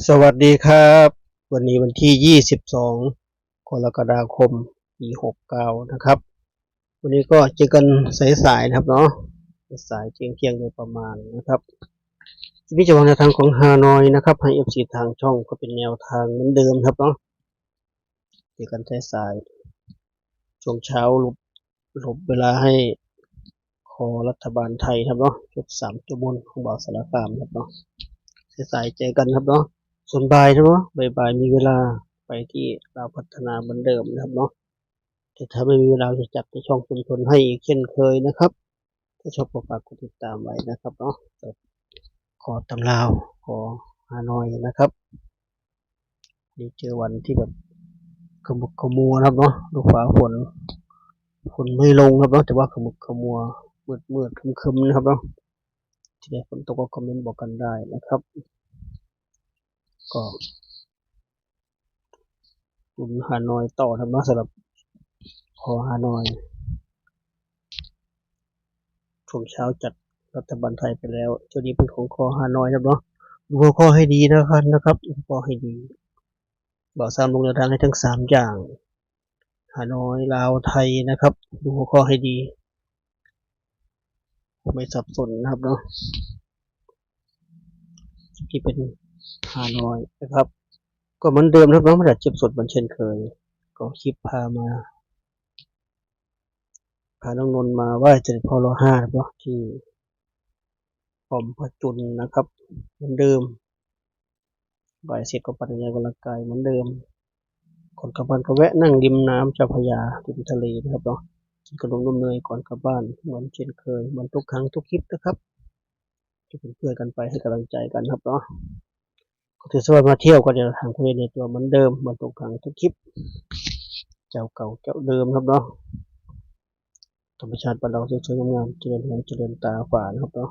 สวัสดีครับวันนี้วันที่22กรกฎาคมปี69นะครับวันนี้ก็เจอกันสายๆนะครับเนาะสายเที่ยงโดยประมาณนะครับที่นี่จะวางแนวทางของฮานอยนะครับให้ FC ทางช่องก็เป็นแนวทางเหมือนเดิมครับเนาะเจอกันสายๆช่วงเช้าหลบเวลาให้คอรัฐบาลไทยครับเนาะชุด3ตัวบนของบ่าวสารคามครับเนาะสายๆเจอกันครับเนาะส่วนบ่ายนะเนาะบ่ายมีเวลาไปที่เราพัฒนาเหมือนเดิมนะครับเนาะแต่ถ้าไม่มีเวลาจะจัดในช่องชุมชนให้อีกเช่นเคยนะครับถ้าชอบก็ฝากกดติดตามไว้นะครับเนาะขอตำราวขอฮานอยนะครับนี่เจอวันที่แบบขมุกขมัวนะครับเนาะดูฟ้าฝนไม่ลงครับเนาะแต่ว่าขมุกขมัวมืดคึมนะครับเนาะที่ได้ฝนตกก็คอมเมนต์บอกกันได้นะครับก็ลุ้นฮานอยต่อครับเนาะสำหรับขอฮานอยช่วงเช้าจัดรัฐบาลไทยไปแล้วช่วงนี้เป็นของคอฮานอยครับเนาะดูหัวข้อให้ดีนะครับดูหัวข้อให้ดีบอกสามลงแนวทางให้ทั้ง3อย่างฮานอยลาวไทยนะครับดูหัวข้อให้ดีไม่สับสนนะครับเนาะที่เป็นฮานอยนะครับก็เหมือนเดิมนะครับน้องมาดัดเจ็บสดเหมือนเช่นเคยก็คลิปพาน้องนนท์มาไหว้เจริญพร5ครับเนาะที่ป้อมพระจุลนะครับเหมือนเดิมบ่ายเสร็จก็ปั่นจักรยานกำลังกายเหมือนเดิมก่อนกลับบ้านก็แวะนั่งริมน้ำเจ้าพระยาริมทะเลนะครับเนาะกินขนมนมเนยก่อนกลับบ้านเหมือนเช่นเคยเหมือนทุกครั้งทุกคลิปนะครับจะเป็นเพื่อนกันไปให้กำลังใจกันครับเนาะก็ถือว่ามาเที่ยวก็จะทางทะเลในตัวเหมือนเดิมเหมือนทุกครั้งทุกคลิปเจ้าเก่าเจ้าเดิมครับเนาะธรรมชาติบ้านเราสวยๆงามๆเจริญหูเจริญตาฝานะครับเนาะ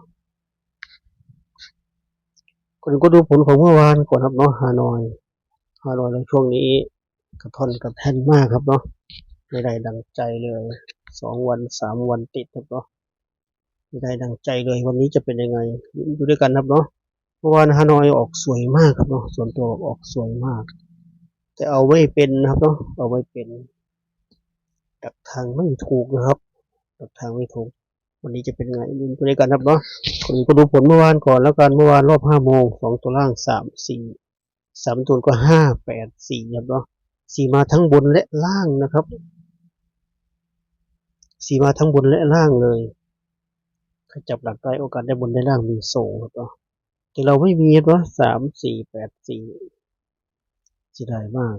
ก็ดูผลของเมื่อวานก่อนครับเนาะฮานอยในช่วงนี้กระท่อนกระแท่นมากครับเนาะไม่ได้ดังใจเลย2 วัน3 วันติดครับเนาะไม่ได้ดังใจเลยวันนี้จะเป็นยังไงดูด้วยกันครับเนาะเมื่อวานฮานอยออกสวยมากครับเนาะส่วนตัวออกสวยมากแต่เอาไม่เป็นนะครับเนาะเอาไม่เป็นดักทางไม่ถูกนะครับดักทางไม่ถูกวันนี้จะเป็นไงดูด้วยกันครับเนาะก็ดูผลเมื่อวานก่อนแล้วกันเมื่อวานรอบ5 โมง2ตัวล่าง3 ตัวก็5 8 4ครับเนาะ4มาทั้งบนและล่างนะครับ4มาทั้งบนและล่างเลยถ้าจับหลักได้โอกาสได้บนได้ล่างมีสูงครับเนาะแต่เราไม่มีนะ3 4 8 4เสียดายมาก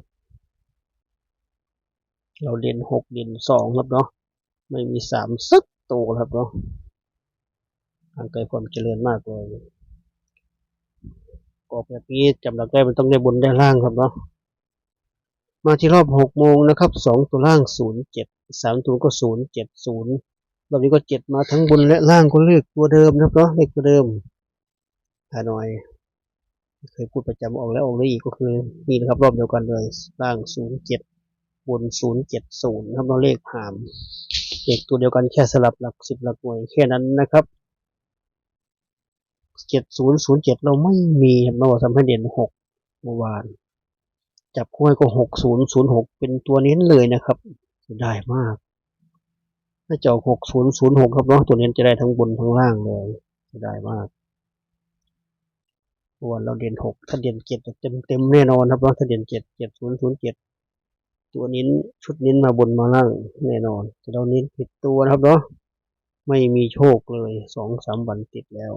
เราเด่น6เด่น2ครับเนาะไม่มี3สักตัวครับเนาะทางไกลความเจริญมากเลยออกแบบนี้จับหลักได้มันต้องได้บนได้ล่างครับเนาะมาที่รอบ6 โมงนะครับ2ตัวล่าง07 3ตัวก็0 7 0รอบนี้ก็7มาทั้งบนและล่างก็เลือกตัวเดิมนะครับเนาะเลขตัวเดิมฮานอยเคยพูดประจำออกแล้วออกเลยอีกก็คือนี่นะครับรอบเดียวกันเลยล่าง07บน0 7 0ครับเราเลขหามเลขตัวเดียวกันแค่สลับหลัก10หลักหน่วยแค่นั้นนะครับ7007เราไม่มีครับเราทำให้เด่น6เมื่อวานจับคู่ให้ก็6006เป็นตัวเน้นเลยนะครับได้มากถ้าจะออก6006ครับเนาะตัวเน้นจะได้ทั้งบนทั้งล่างเลยได้มากเมื่อวานเราเด่น6ถ้าเด่น7เต็มแน่นอนครับเนาะถ้าเด่น7 7007ตัวนี้ชุดนี้มาบนมาล่างแน่นอนแต่เราเน้นผิดตัวนะครับเนาะไม่มีโชคเลย2-3 วันติดแล้ว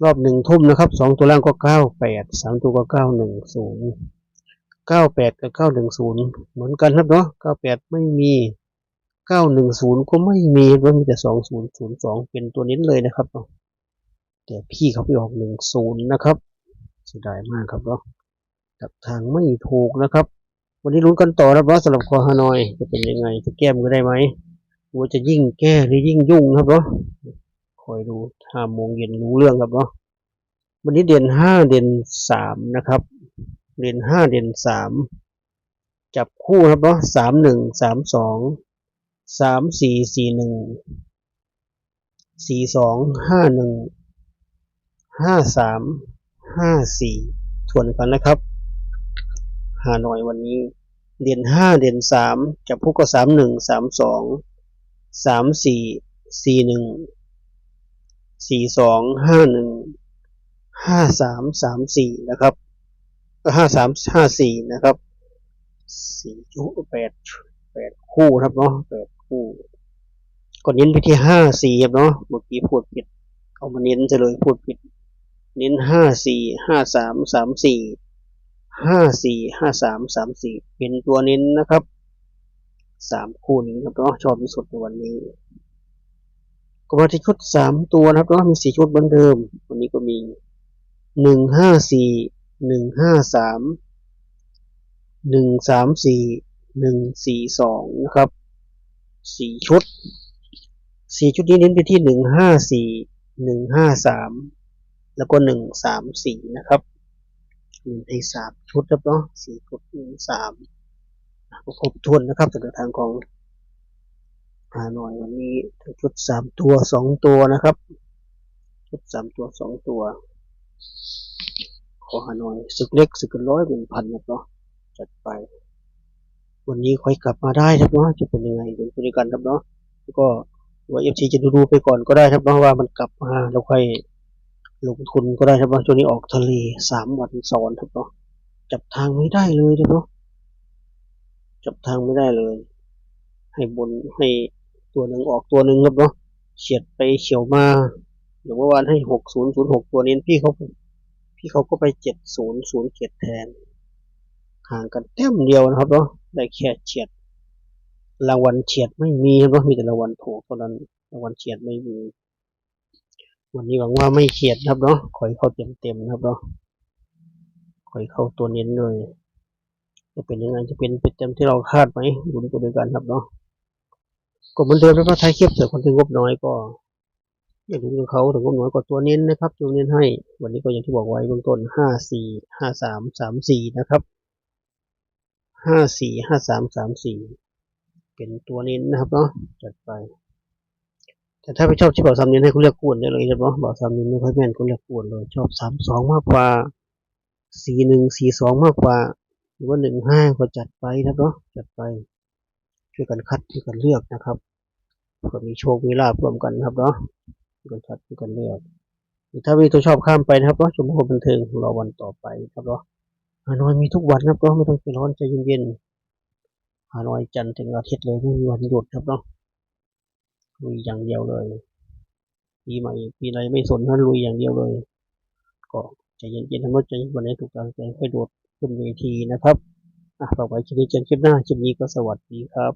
รอบ1 ทุ่มนะครับ2ตัวล่างก็98 3ตัวก็910 98กับ910เหมือนกันครับเนาะ98ไม่มี910ก็ไม่มีมันมีแต่2002เป็นตัวเน้นเลยนะครับเนาะแต่พี่เขาไปออก10นะครับเสียดายมากครับเนาะจับทางไม่ถูกนะครับวันนี้ลุ้นกันต่อนะว่าสำหรับคอฮานอยจะเป็นยังไงจะแก้มก็ได้ไหมหรือจะยิ่งแก้หรือยิ่งยุ่งครับเนาะคอยดู5 โมงเย็นรู้เรื่องครับเนาะวันนี้เด่น5เด่น3นะครับเด่น5เด่น3จับคู่ครับเนาะ31 32 34 41 42 51 53 54 วนกันนะครับฮานอยวันนี้เด่น5เด่น3จับคู่ก็31 32 34 41 42 51 53 34นะครับก็53 54นะครับ4ชุด8คู่ครับเนาะ8คู่ก็เน้นไปที่54ครับเนาะเมื่อกี้พูดผิดเอามาเน้นจะเลยพูดผิดเน้น54 53 34 54 53 34เป็นตัวเน้นนะครับ3คู่นี้ครับเนาะชอบที่สุดในวันนี้ก็มาที่ชุด3ตัวนะครับเนาะมี4ชุดเหมือนเดิมวันนี้ก็มี154 153 134 142นะครับ4ชุดนี้เน้นไปที่154 153แล้วก็134นะครับใน3ชุดครับเนาะ4ชุด13ครบถ้วนนะครับสำหรับทางของฮานอยวันนี้ชุด3ตัว2ตัวนะครับชุด3ตัว2ตัวขอฮานอยศึกเล็กศึกร้อยเป็นพันครับเนาะจัดไปวันนี้ค่อยกลับมาได้ครับเนาะจะเป็นยังไงเดี๋ยวคุยกันครับเนาะแล้วก็ว่าเอฟซีจะดูไปก่อนก็ได้ครับเนาะว่ามันกลับมาแล้วค่อยลงทุนก็ได้ครับเนาะช่วงนี้ออกทะเล3 วันซ้อนครับเนาะจับทางไม่ได้เลยครับเนาะจับทางไม่ได้เลยให้บนให้ตัวหนึ่งออกตัวหนึ่งครับเนาะเฉียดไปเฉียวมาอย่างเมื่อวานให้6006ตัวนี้พี่เขาก็ไป7007แทนห่างกันแต้มเดียวนะครับเนาะได้แค่เฉียดรางวัลเฉียดไม่มีครับเนาะมีแต่รางวัลถูกเท่านั้นรางวัลเฉียดไม่มีวันนี้หวังว่าไม่เฉียดครับเนาะขอให้เข้าเต็มนะครับเนาะขอให้เข้าตัวเน้นเลยจะเป็นยังไงจะเป็นเต็มที่เราคาดไหมลุ้นไปด้วยกันครับเนาะก็เหมือนเดิมนะครับไทยเทียบเสือคนที่งบน้อยก็อย่าลืมเขาถึงงบน้อยกว่าตัวเน้นนะครับตัวเน้นให้วันนี้ก็อย่างที่บอกไว้เบื้องต้น54 53 34นะครับ54 53 34เป็นตัวเน้นนะครับเนาะจัดไปแต่ถ้าไม่ชอบที่บอกซ้ำเน้นให้คุณเลือกกวนได้เลยครับเนาะบอกซ้ำเน้นไม่ค่อยแม่นคุณเลือกกวนเลยชอบ32มากกว่า41 42มากกว่าหรือว่า15ก็จัดไปครับเนาะจัดไปช่วยกันคัดช่วยกันเลือกนะครับก็มีโชคมีลาภร่วมกันครับเนาะช่วยกันคัดช่วยกันเลือกถ้ามีตัวชอบข้ามไปนะครับเนาะชมความบันเทิงรอวันต่อไปครับเนาะฮานอยมีทุกวันครับเนาะไม่ต้องไปร้อนใจเย็นๆฮานอยจันทร์ถึงอาทิตย์เลยไม่มีวันหยุดครับเนาะลุยอย่างเดียวเลยปีใหม่ปีอะไรไม่สนนะลุยอย่างเดียวเลยก็ใจเย็นๆทั้งหมดใจวันนี้ถูกการใจให้โดดขึ้นเวทีนะครับฝากไว้คลิปนี้เจอคลิปหน้าคลิปนี้ก็สวัสดีครับ